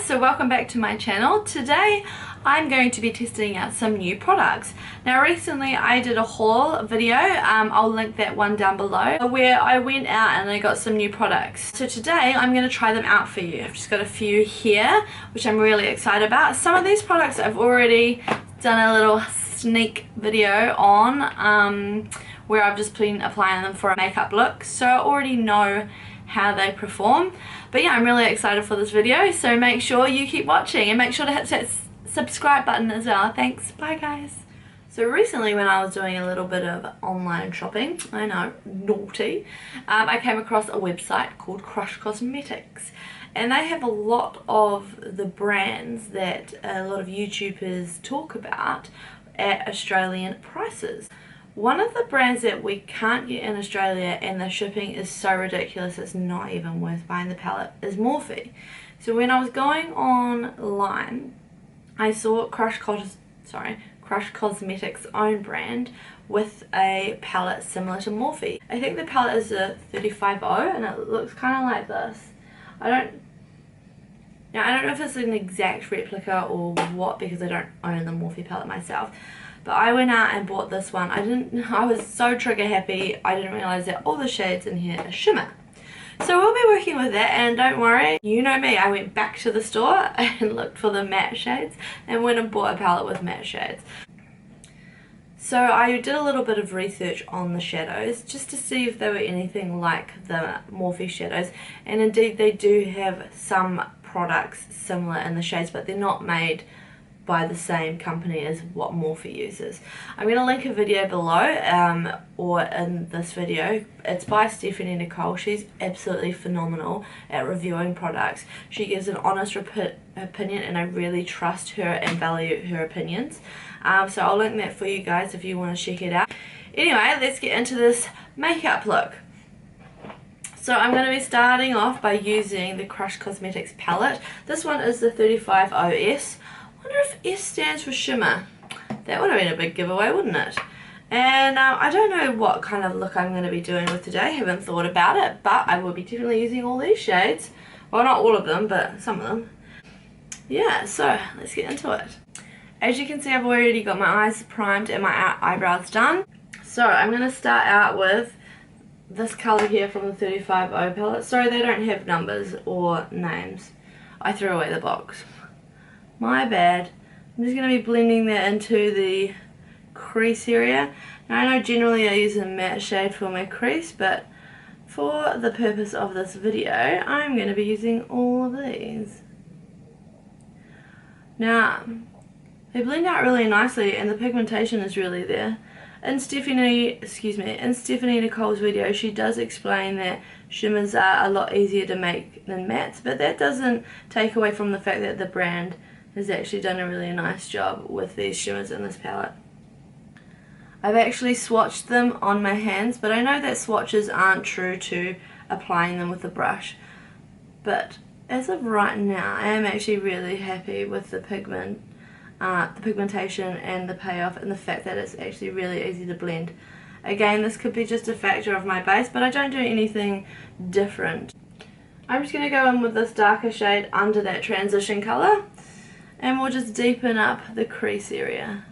guys, so welcome back to my channel. Today I'm going to be testing out some new products. Now recently I did a haul video, I'll link that one down below, where I went out and I got some new products. So today I'm going to try them out for you. I've just got a few here which I'm really excited about. Some of these products I've already done a little sneak video on where I've just been applying them for a makeup look, so I already know how they perform. But yeah, I'm really excited for this video, so make sure you keep watching and make sure to hit that subscribe button as well. Thanks, bye guys. So recently when I was doing a little bit of online shopping, I know, naughty, I came across a website called Crush Cosmetics, and they have a lot of the brands that a lot of YouTubers talk about at Australian prices. One of the brands that we can't get in Australia and the shipping is so ridiculous it's not even worth buying the palette is Morphe. So when I was going online, I saw Crush Cosmetics' own brand with a palette similar to Morphe. I think the palette is a 35 and it looks kind of like this. I don't know if it's an exact replica or what because I don't own the Morphe palette myself. But I went out and bought this one. I was so trigger happy, I didn't realise that all the shades in here are shimmer. So we'll be working with that, and don't worry, you know me, I went back to the store and looked for the matte shades and went and bought a palette with matte shades. So I did a little bit of research on the shadows just to see if they were anything like the Morphe shadows, and indeed they do have some products similar in the shades, but they're not made by the same company as what Morphe uses. I'm going to link a video below or in this video. It's by Stephanie Nicole. She's absolutely phenomenal at reviewing products. She gives an honest opinion and I really trust her and value her opinions. So I'll link that for you guys if you want to check it out. Anyway, let's get into this makeup look. So I'm going to be starting off by using the Crush Cosmetics palette. This one is the 35OS. I wonder if S stands for shimmer. That would have been a big giveaway, wouldn't it? And I don't know what kind of look I'm going to be doing with today. I haven't thought about it, but I will be definitely using all these shades. Well, not all of them, but some of them. Yeah, so let's get into it. As you can see, I've already got my eyes primed and my eyebrows done. So I'm going to start out with this colour here from the 35O palette. Sorry, they don't have numbers or names. I threw away the box. My bad. I'm just going to be blending that into the crease area. Now I know generally I use a matte shade for my crease, but for the purpose of this video I'm going to be using all of these. Now they blend out really nicely and the pigmentation is really there. In Stephanie Nicole's video, she does explain that shimmers are a lot easier to make than mattes, but that doesn't take away from the fact that the brand has actually done a really nice job with these shimmers in this palette. I've actually swatched them on my hands, but I know that swatches aren't true to applying them with a brush. But as of right now, I am actually really happy with the pigmentation and the payoff and the fact that it's actually really easy to blend. Again, this could be just a factor of my base, but I don't do anything different. I'm just going to go in with this darker shade under that transition colour. And we'll just deepen up the crease area.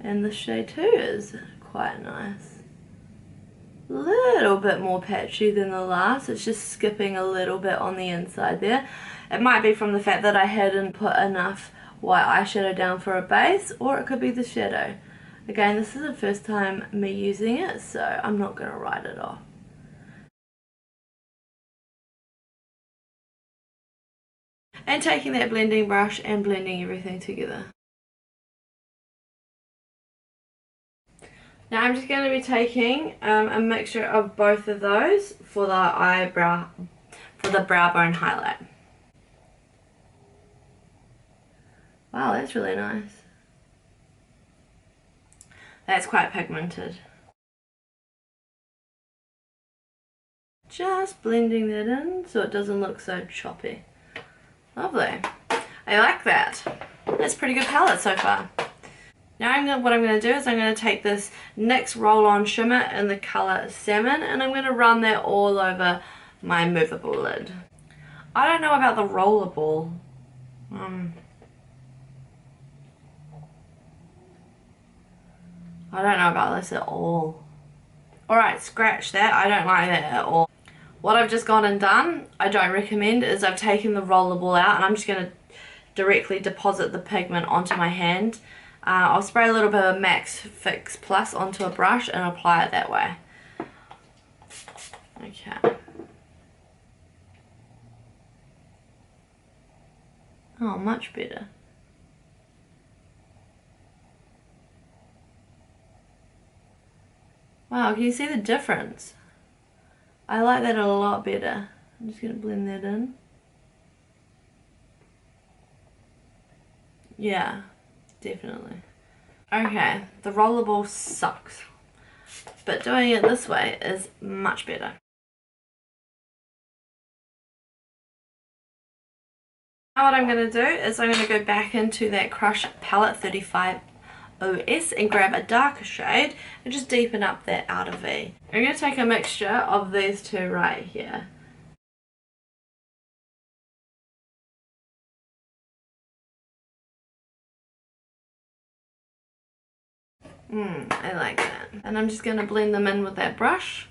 And the shade 2 is quite nice. A little bit more patchy than the last. It's just skipping a little bit on the inside there. It might be from the fact that I hadn't put enough white eyeshadow down for a base, or it could be the shadow. Again, this is the first time me using it, so I'm not going to write it off. And taking that blending brush and blending everything together. Now I'm just going to be taking a mixture of both of those for the brow bone highlight. Wow, that's really nice. That's quite pigmented. Just blending that in so it doesn't look so choppy. Lovely. I like that. That's a pretty good palette so far. Now what I'm going to do is I'm going to take this NYX roll-on shimmer in the colour Salmon and I'm going to run that all over my movable lid. I don't know about the rollerball I don't know about this at all. Alright, scratch that. I don't like that at all. What I've just gone and done, I don't recommend, is I've taken the rollerball out and I'm just going to directly deposit the pigment onto my hand. I'll spray a little bit of Max Fix Plus onto a brush and apply it that way. Okay. Oh, much better. Wow, can you see the difference? I like that a lot better. I'm just going to blend that in. Yeah, definitely. Okay, the rollerball sucks, but doing it this way is much better. Now what I'm going to do is I'm going to go back into that Crush palette 35 OS and grab a darker shade and just deepen up that outer V. I'm going to take a mixture of these two right here. I like that. And I'm just going to blend them in with that brush.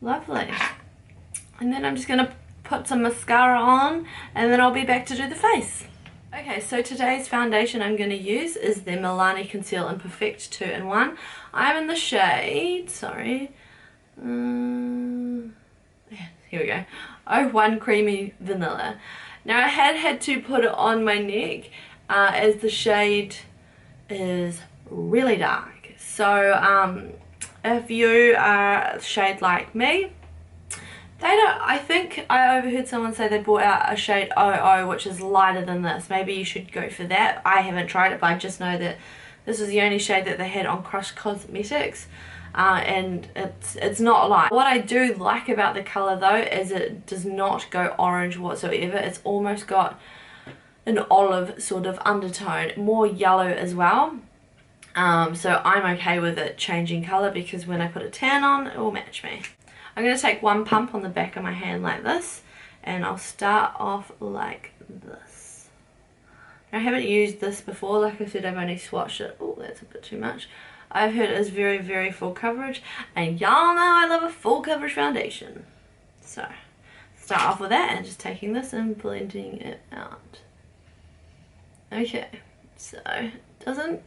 Lovely. And then I'm just going to put some mascara on and then I'll be back to do the face. Okay, so today's foundation I'm going to use is the Milani Conceal and Perfect 2-in-1. I'm in the shade, here we go, 01 Creamy Vanilla. Now I had to put it on my neck as the shade is really dark. So if you are a shade like me, I think I overheard someone say they brought out a shade 00 which is lighter than this. Maybe you should go for that. I haven't tried it, but I just know that this is the only shade that they had on Crush Cosmetics. And it's not light. What I do like about the colour though is it does not go orange whatsoever. It's almost got an olive sort of undertone, more yellow as well. So I'm okay with it changing colour because when I put a tan on it will match me. I'm going to take one pump on the back of my hand like this and I'll start off like this. I haven't used this before, like I said I've only swatched it. Oh, that's a bit too much. I've heard it is very, very full coverage, and y'all know I love a full coverage foundation. So, start off with that and just taking this and blending it out. Okay, so, I don't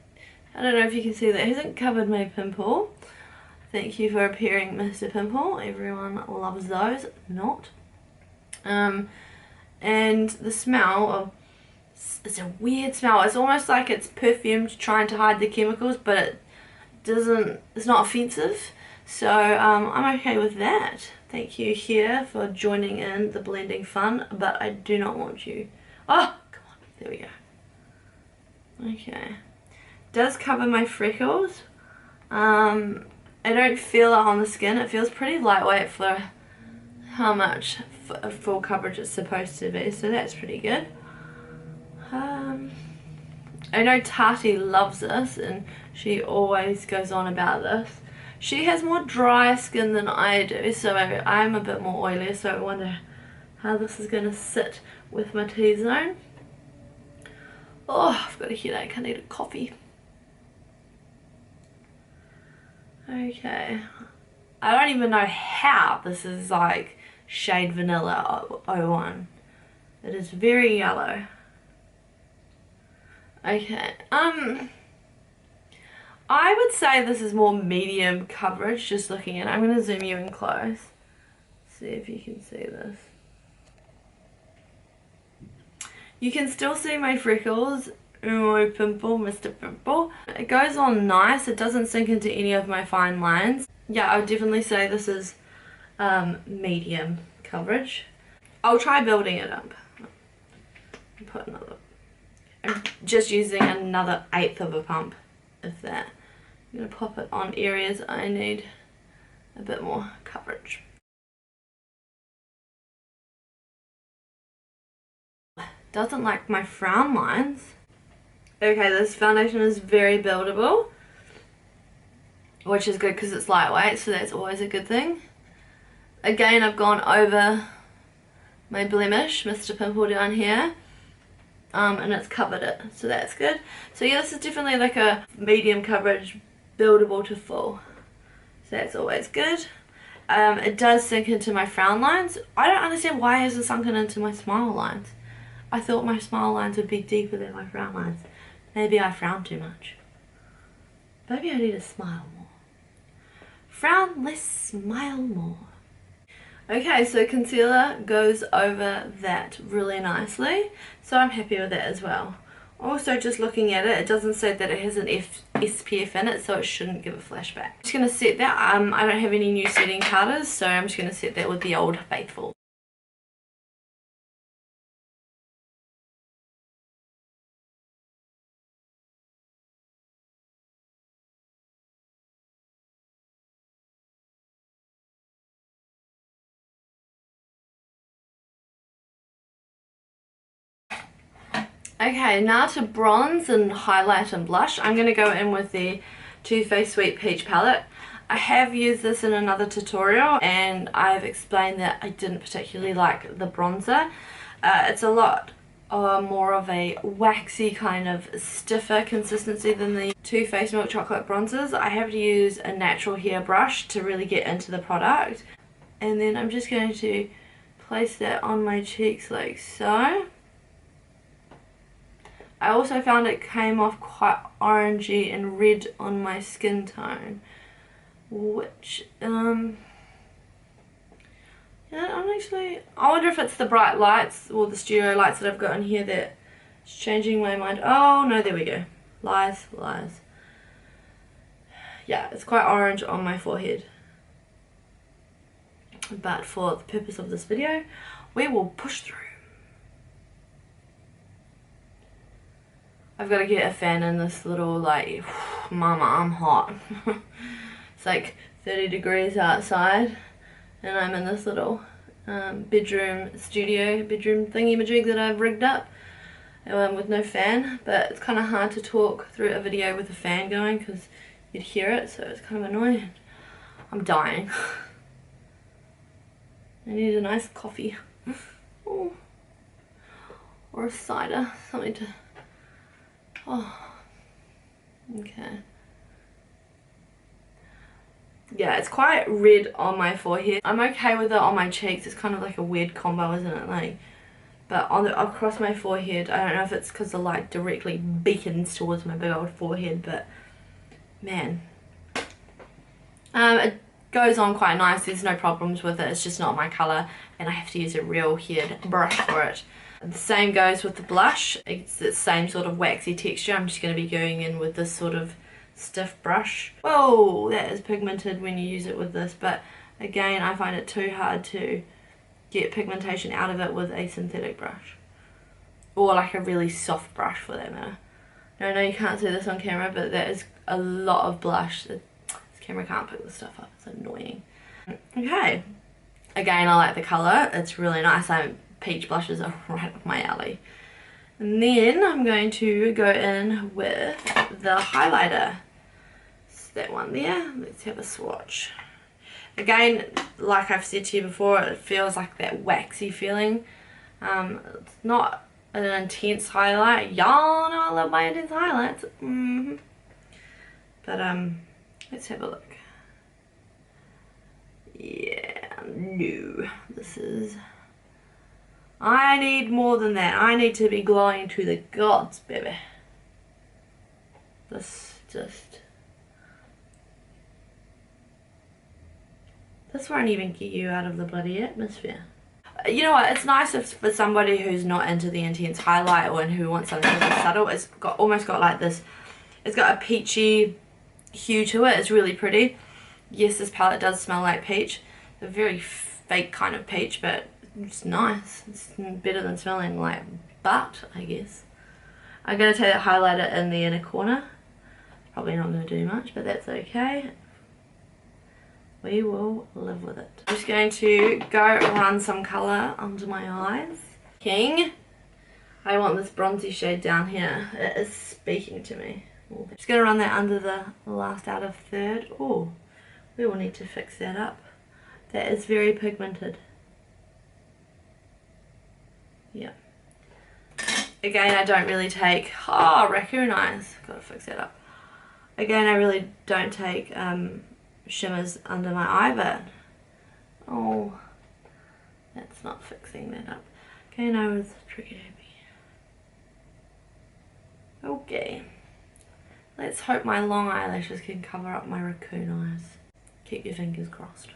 know if you can see that, it hasn't covered my pimple. Thank you for appearing, Mr. Pimple. Everyone loves those, not. And the smell of, it's a weird smell. It's almost like it's perfumed trying to hide the chemicals, but it's not offensive, so I'm okay with that. Thank you here for joining in the blending fun, but I do not want you. Oh, come on, there we go. Okay, does cover my freckles. I don't feel it on the skin. It feels pretty lightweight for how much full coverage it's supposed to be, so that's pretty good. I know Tati loves this and she always goes on about this. She has more dry skin than I do, so I'm a bit more oily, so I wonder how this is going to sit with my T-zone. Oh, I've got a headache, I need a coffee. Okay, I don't even know how this is like shade vanilla 01. It is very yellow. Okay, I would say this is more medium coverage, just looking at it. I'm going to zoom you in close. See if you can see this. You can still see my freckles. My pimple, Mr. Pimple. It goes on nice. It doesn't sink into any of my fine lines. Yeah, I would definitely say this is medium coverage. I'll try building it up. Put another. I'm just using another 1/8 of a pump, if that. I'm going to pop it on areas I need a bit more coverage. Doesn't like my frown lines. Okay, this foundation is very buildable, which is good because it's lightweight, so that's always a good thing. Again, I've gone over my blemish, Mr. Pimple down here, and it's covered it, so that's good. So yeah, this is definitely like a medium coverage, buildable to full, so that's always good. It does sink into my frown lines. I don't understand why it hasn't sunken into my smile lines. I thought my smile lines would be deeper than my frown lines. Maybe I frown too much. Maybe I need to smile more. Frown less, smile more. Okay, so concealer goes over that really nicely, so I'm happy with that as well. Also, just looking at it, it doesn't say that it has an SPF in it, so it shouldn't give a flashback. I'm just going to set that. I don't have any new setting powders, so I'm just going to set that with the Old Faithful. Okay, now to bronze and highlight and blush. I'm going to go in with the Too Faced Sweet Peach palette. I have used this in another tutorial and I've explained that I didn't particularly like the bronzer. It's a lot more of a waxy kind of stiffer consistency than the Too Faced Milk Chocolate bronzers. I have to use a natural hair brush to really get into the product. And then I'm just going to place that on my cheeks like so. I also found it came off quite orangey and red on my skin tone, which, yeah, I wonder if it's the bright lights or the studio lights that I've got in here that's changing my mind. Oh, no, there we go. Lies, lies. Yeah, it's quite orange on my forehead. But for the purpose of this video, we will push through. I've got to get a fan in this little, like, mama, I'm hot. It's like 30 degrees outside, and I'm in this little bedroom thingy-majig that I've rigged up with no fan. But it's kind of hard to talk through a video with a fan going because you'd hear it, so it's kind of annoying. I'm dying. I need a nice coffee. Oh. Or a cider, something to... Oh, okay. Yeah, it's quite red on my forehead. I'm okay with it on my cheeks. It's kind of like a weird combo, isn't it? Like, but on the across my forehead, I don't know if it's because the light directly beacons towards my big old forehead, but man, it goes on quite nice. There's no problems with it. It's just not my color, and I have to use a real haired brush for it. The same goes with the blush. It's the same sort of waxy texture. I'm just going to be going in with this sort of stiff brush. Whoa, that is pigmented when you use it with this, but again, I find it too hard to get pigmentation out of it with a synthetic brush. Or like a really soft brush for that matter. No, you can't see this on camera, but that is a lot of blush. This camera can't pick this stuff up. It's annoying. Okay. Again, I like the colour. It's really nice. Peach blushes are right up my alley. And then I'm going to go in with the highlighter. It's that one there. Let's have a swatch. Again, like I've said to you before, it feels like that waxy feeling. It's not an intense highlight. Y'all know I love my intense highlights. But let's have a look. Yeah, no. This is... I need more than that. I need to be glowing to the gods, baby. This won't even get you out of the bloody atmosphere. You know what, it's nice if, for somebody who's not into the intense highlight or who wants something really subtle. It's got almost got like this, it's got a peachy hue to it. It's really pretty. Yes, this palette does smell like peach. A very fake kind of peach, but it's nice. It's better than smelling like butt, I guess. I'm going to take that highlighter in the inner corner. Probably not going to do much, but that's okay. We will live with it. I'm just going to go run some colour under my eyes. I want this bronzy shade down here. It is speaking to me. Just going to run that under the last out of third. Oh, we will need to fix that up. That is very pigmented. Yeah. Again, I don't really take, oh, raccoon eyes. Gotta fix that up. Again, I really don't take shimmers under my eye, but, oh, that's not fixing that up. Okay, now with Tricky Happy. Okay. Let's hope my long eyelashes can cover up my raccoon eyes. Keep your fingers crossed.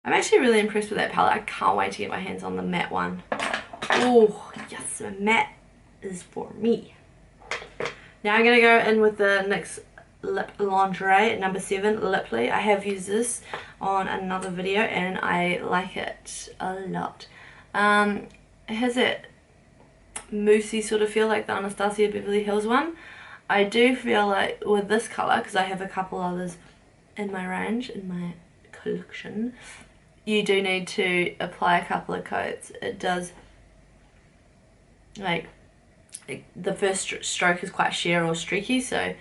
I'm actually really impressed with that palette. I can't wait to get my hands on the matte one. Oh, yes, the matte is for me. Now I'm going to go in with the NYX Lip Lingerie number 7 Liply. I have used this on another video and I like it a lot. It has that moussey sort of feel like the Anastasia Beverly Hills one. I do feel like with this colour, because I have a couple others in my range, in my collection, you do need to apply a couple of coats. It does, like, the first stroke is quite sheer or streaky, so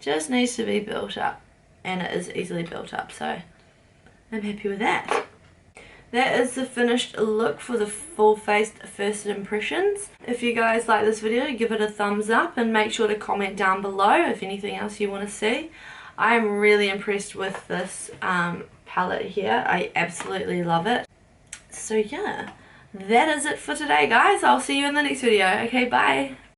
just needs to be built up, and it is easily built up, so I'm happy with that. That is the finished look for the full-faced first impressions. If you guys like this video, give it a thumbs up and make sure to comment down below if anything else you want to see. I'm really impressed with this palette here. I absolutely love it. So yeah, that is it for today, guys. I'll see you in the next video. Okay, bye.